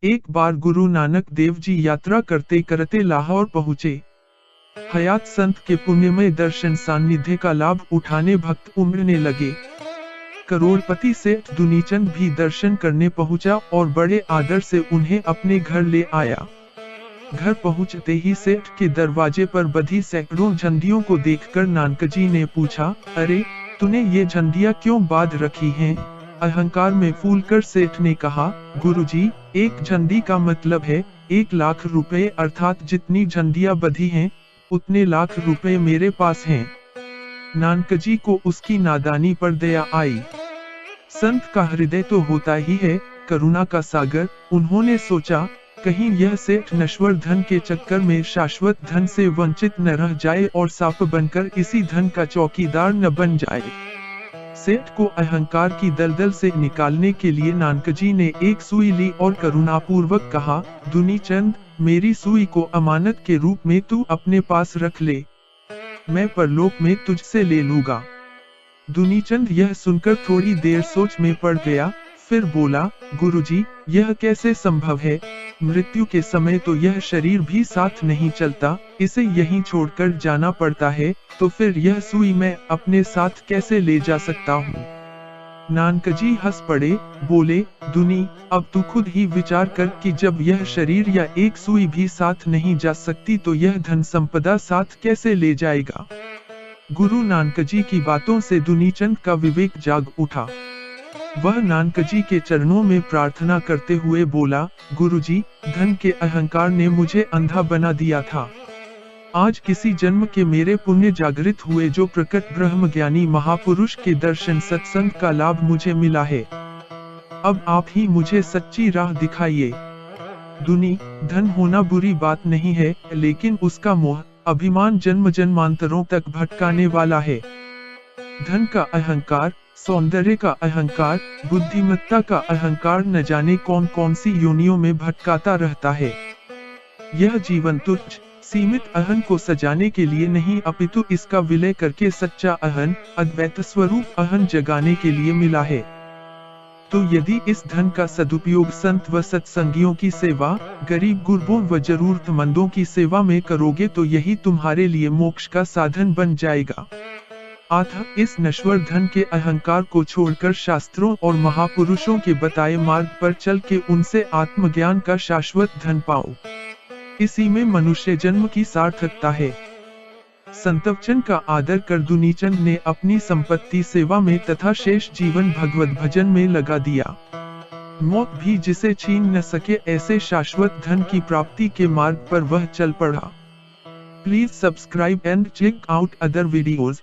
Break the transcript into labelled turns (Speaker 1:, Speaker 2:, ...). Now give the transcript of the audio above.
Speaker 1: एक बार गुरु नानक देव जी यात्रा करते करते लाहौर पहुँचे। हयात संत के पुण्यमय दर्शन सानिध्य का लाभ उठाने भक्त उमड़ने लगे। करोड़पति सेठ दुनीचंद भी दर्शन करने पहुंचा और बड़े आदर से उन्हें अपने घर ले आया। घर पहुंचते ही सेठ के दरवाजे पर बधी सैकड़ों झंडियों को देखकर नानकजी ने पूछा, अरे तूने ये झंडियां क्यों बांध रखी हैं? अहंकार में फूलकर सेठ ने कहा, गुरुजी, एक झंडी का मतलब है 1 लाख रुपए, अर्थात जितनी झंडियां बधी हैं उतने लाख रुपए मेरे पास हैं। नानकजी को उसकी नादानी पर दया आई। संत का हृदय तो होता ही है करुणा का सागर। उन्होंने सोचा, कहीं यह सेठ नश्वर धन के चक्कर में शाश्वत धन से वंचित न रह जाए और सांप बनकर इसी धन का चौकीदार न बन जाए। सेठ को अहंकार की दलदल से निकालने के लिए नानकजी ने एक सुई ली और करुणापूर्वक कहा, दुनीचंद, मेरी सुई को अमानत के रूप में तू अपने पास रख ले, मैं परलोक में तुझसे ले लूंगा। दुनीचंद यह सुनकर थोड़ी देर सोच में पड़ गया, फिर बोला, गुरुजी, यह कैसे संभव है? मृत्यु के समय तो यह शरीर भी साथ नहीं चलता, इसे यहीं छोड़कर जाना पड़ता है, तो फिर यह सुई मैं अपने साथ कैसे ले जा सकता हूँ? नानकजी हंस पड़े, बोले, दुनी, अब तू खुद ही विचार कर कि जब यह शरीर या एक सुई भी साथ नहीं जा सकती तो यह धन संपदा साथ कैसे ले जाएगा? गुरु नानकजी की बातों से दुनीचंद का विवेक जाग उठा। वह नानकजी के चरणों में प्रार्थना करते हुए बोला, गुरुजी, धन के अहंकार ने मुझे अंधा बना दिया था। आज किसी जन्म के मेरे पुण्य जागृत हुए जो प्रकट ब्रह्म ज्ञानी महापुरुष के दर्शन सत्संग का लाभ मुझे मिला है। अब आप ही मुझे सच्ची राह दिखाइए। दुनी, धन होना बुरी बात नहीं है, लेकिन उसका मोह, अभिमान जन्म जन्मांतरों तक भटकाने वाला है। धन का अहंकार, सौंदर्य का अहंकार, बुद्धिमत्ता का अहंकार न जाने कौन कौन सी योनियों में भटकाता रहता है। यह जीवन तुच्छ सीमित अहं को सजाने के लिए नहीं अपितु इसका विलय करके सच्चा अहं, अद्वैत स्वरूप अहं जगाने के लिए मिला है। तो यदि इस धन का सदुपयोग संत व सत्संगियों की सेवा, गरीब गुरबों व जरूरतमंदों की सेवा में करोगे तो यही तुम्हारे लिए मोक्ष का साधन बन जाएगा। अतः इस नश्वर धन के अहंकार को छोड़कर शास्त्रों और महापुरुषों के बताए मार्ग पर चल के उनसे आत्मज्ञान का शाश्वत धन पाओ। इसी में मनुष्य जन्म की सार्थकता है। संतवचन का आदर कर दुनीचंद ने अपनी संपत्ति सेवा में तथा शेष जीवन भगवत भजन में लगा दिया। मौत भी जिसे छीन न सके ऐसे शाश्वत धन की प्राप्ति के मार्ग पर वह चल पड़ा। Please subscribe and check out other videos.